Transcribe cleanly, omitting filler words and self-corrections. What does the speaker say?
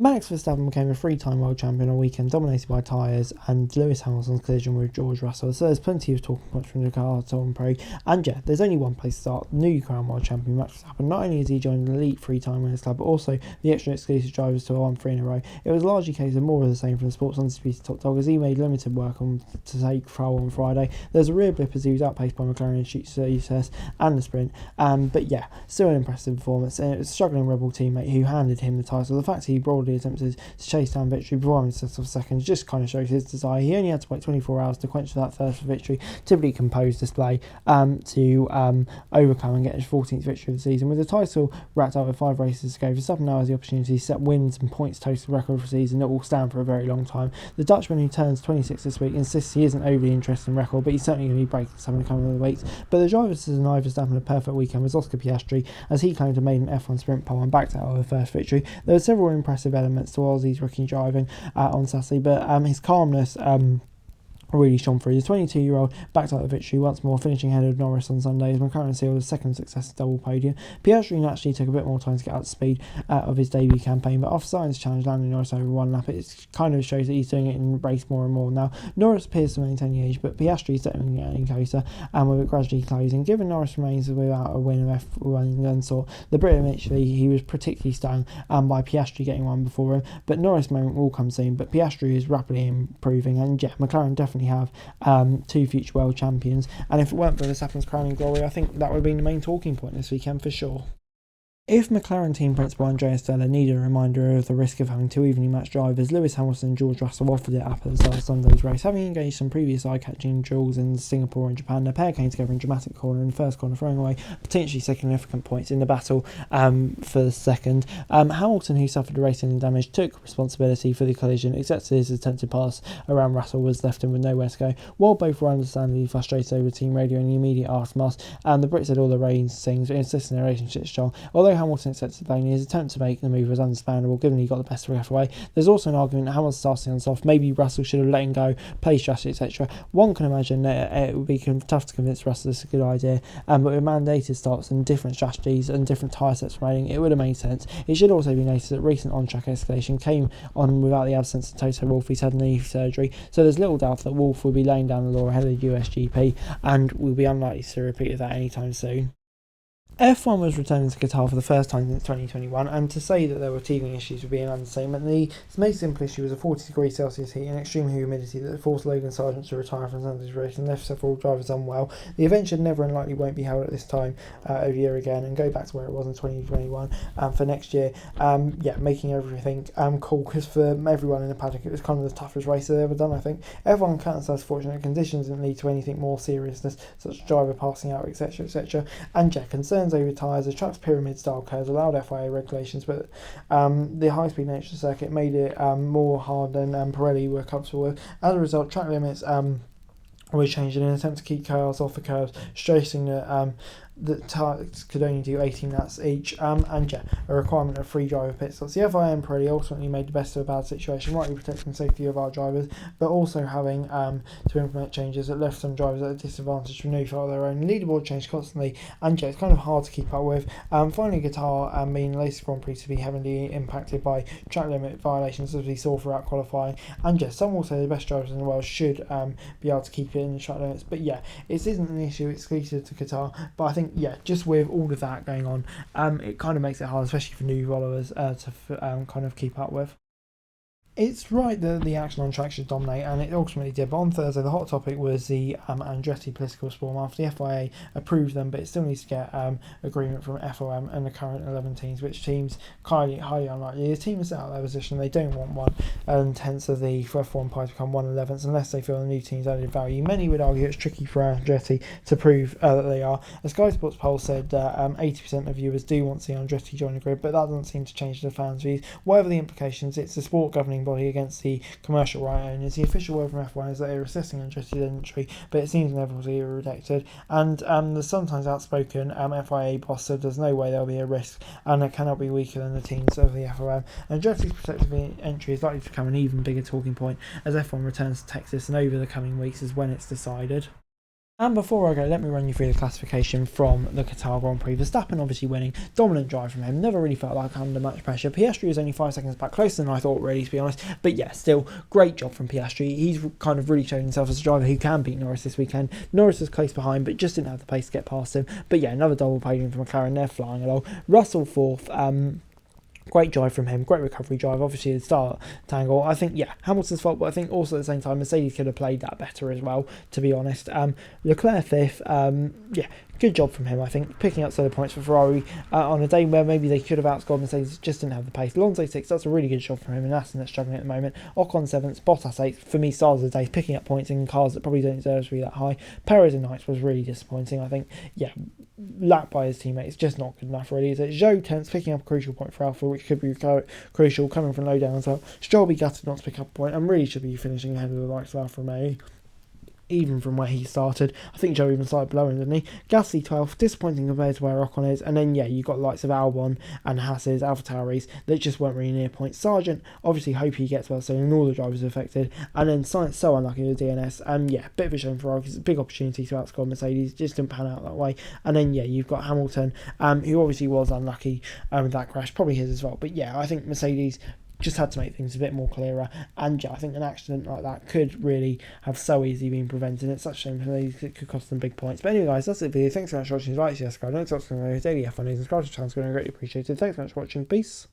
Max Verstappen became a three-time world champion on a weekend dominated by tyres and Lewis Hamilton's collision with George Russell. So there's plenty of talking points from the Qatar GP. And yeah, there's only one place to start. New crown world champion Max Verstappen. Not only has he joined the elite three-time winners club, but also the extra exclusive drivers to won three in a row. It was largely a case of more of the same from the sports undisputed top dog as he made limited work on to take control on Friday. There's a rear blip as he was outpaced by McLaren in success and the sprint. But yeah, still an impressive performance. And it was a struggling Rebel teammate who handed him the title. The fact he broadly attempted to chase down victory before him set off seconds just kind of shows his desire. He only had to wait 24 hours to quench that thirst for victory, typically composed display to overcome and get his 14th victory of the season. With the title wrapped up with 5 races to go, Verstappen now has the opportunity to set wins and points total record for the season that will stand for a very long time. The Dutchman, who turns 26 this week, insists he isn't overly interested in record, but he's certainly going to be breaking some in the coming weeks. But the drivers to deny Verstappen a perfect weekend was Oscar Piastri, as he claimed to made an F1 sprint pole and backed out of the first victory. There were several impressive elements to Aussie's rookie driving on Saturday, but his calmness really shone through. The 22-year-old backed up the victory once more, finishing ahead of Norris on Sunday as McLaren sealed a second successive double podium. Piastri naturally took a bit more time to get up to speed of his debut campaign, but after starting to challenge landing Norris over one lap, it kind of shows that he's doing it in the race more and more now. Norris appears to maintain the edge, but Piastri is certainly getting closer, and with it gradually closing. Given Norris remains without a win of F1 unsought, the Brit initially he was particularly stung by Piastri getting one before him, but Norris' moment will come soon. But Piastri is rapidly improving, and yeah, McLaren definitely have 2 future world champions, and if it weren't for Verstappen's crowning glory, I think that would have been the main talking point this weekend for sure. If McLaren team principal Andreas Stella needed a reminder of the risk of having 2 evenly matched drivers, Lewis Hamilton and George Russell offered it up at the start of Sunday's race. Having engaged some previous eye-catching drills in Singapore and Japan, the pair came together in dramatic corner in the first corner, throwing away potentially significant points in the battle for the second. Hamilton, who suffered the racing damage, took responsibility for the collision, except his attempted pass around Russell was left him with nowhere to go. While both were understandably frustrated over team radio in the immediate aftermath, the Brits had all the reins things, insisting their relationship strong. Although Hamilton accepted blame, his attempt to make the move was understandable given he got the best ref away. There's also an argument that Hamilton starting on soft, maybe Russell should have let him go, play strategy, etc. One can imagine that it would be tough to convince Russell this is a good idea, but with mandated starts and different strategies and different tyre sets remaining, it would have made sense. It should also be noted that recent on-track escalation came on without the absence of Toto Wolff, who's had knee surgery, so there's little doubt that Wolff will be laying down the law ahead of the US GP and will be unlikely to repeat that anytime soon. F1 was returning to Qatar for the first time since 2021, and to say that there were teething issues would be an understatement. The most simple issue was a 40 degrees Celsius heat and extreme humidity that forced Logan Sargent to retire from Sunday's race and left several drivers unwell. The event should never and likely won't be held at this time of year again and go back to where it was in 2021 for next year. Making everything cool, because for everyone in the paddock it was kind of the toughest race they've ever done, I think. F1 counts as fortunate conditions didn't lead to anything more seriousness, such as driver passing out, etc. And concerns over tyres, the track's pyramid style curves allowed FIA regulations, but the high speed nature of the circuit made it more hard than Pirelli were comfortable with. As a result, track limits were changed in an attempt to keep cars off the curves, stressing that tyres could only do 18 laps each, a requirement of 3 driver pit stops. The FIA and Pirelli ultimately made the best of a bad situation, rightly protecting the safety of our drivers, but also having to implement changes that left some drivers at a disadvantage from no fault of their own. Leaderboard changed constantly, and it's kind of hard to keep up with. Finally, Qatar being the latest Grand Prix to be heavily impacted by track limit violations, as we saw throughout qualifying, and some will say the best drivers in the world should be able to keep it in the track limits, but it isn't an issue exclusive to Qatar. But I think just with all of that going on, it kind of makes it hard, especially for new followers, to kind of keep up with. It's right that the action on track should dominate, and it ultimately did, but on Thursday the hot topic was the Andretti political storm after the FIA approved them, but it still needs to get agreement from FOM and the current 11 teams, which teams highly unlikely. The team is set out their position, they don't want one, and hence the F1 pie to become 1/11th unless they feel the new team's added value. Many would argue it's tricky for Andretti to prove that they are. A Sky Sports poll said that 80% of viewers do want to see Andretti join the grid, but that doesn't seem to change the fans' views. Whatever the implications, it's the sport governing body against the commercial right owners. The official word from F1 is that they're assessing Andretti's entry, but it seems inevitably rejected. And the sometimes outspoken FIA boss said there's no way there'll be a risk, and it cannot be weaker than the teams of the FOM. Andretti's protective entry is likely to become an even bigger talking point as F1 returns to Texas, and over the coming weeks is when it's decided. And before I go, let me run you through the classification from the Qatar Grand Prix. Verstappen obviously winning, dominant drive from him, never really felt like under much pressure. Piastri was only 5 seconds back, closer than I thought really, to be honest. But yeah, still, great job from Piastri. He's kind of really shown himself as a driver who can beat Norris this weekend. Norris was close behind, but just didn't have the pace to get past him. But yeah, another double podium for McLaren, they're flying along. Russell fourth, great drive from him, great recovery drive, obviously the start tangle. I think, yeah, Hamilton's fault, but I think also at the same time, Mercedes could have played that better as well, to be honest. Leclerc fifth, yeah, good job from him, I think, picking up solo points for Ferrari on a day where maybe they could have outscored Mercedes, just didn't have the pace. Alonso sixth, that's a really good job from him, and Aston that's struggling at the moment. Ocon seventh, Bottas eighth, for me, stars of the day, picking up points in cars that probably don't deserve to be that high. Perez in ninth was really disappointing, I think, yeah, lapped by his teammates, just not good enough really. So Zhou 10th, picking up a crucial point for Alpha, which could be crucial coming from low down as well. Stroll be gutted not to pick up a point, and really should be finishing ahead of the likes of Alfa Romeo, even from where he started. I think Joe even started below him, didn't he? Gasly 12th, disappointing compared to where Ocon is. And then, yeah, you've got lights of Albon and Haas's, AlphaTauris, that just weren't really near points. Sargent, obviously hope he gets well soon, and all the drivers are affected. And then Sainz, so unlucky with DNS. Yeah, bit of a shame for Ferrari, because it's a big opportunity to outscore Mercedes, just didn't pan out that way. And then, yeah, you've got Hamilton, who obviously was unlucky with that crash, probably his as well. But yeah, I think Mercedes just had to make things a bit more clearer, and yeah, I think an accident like that could really have so easily been prevented. It's such a shame for it could cost them big points. But anyway guys, that's it for the video. Thanks so much for watching. Like, subscribe, don't subscribe, daily F1 news, and subscribe to the channel, it's going to be greatly appreciated. Thanks so much for watching, peace.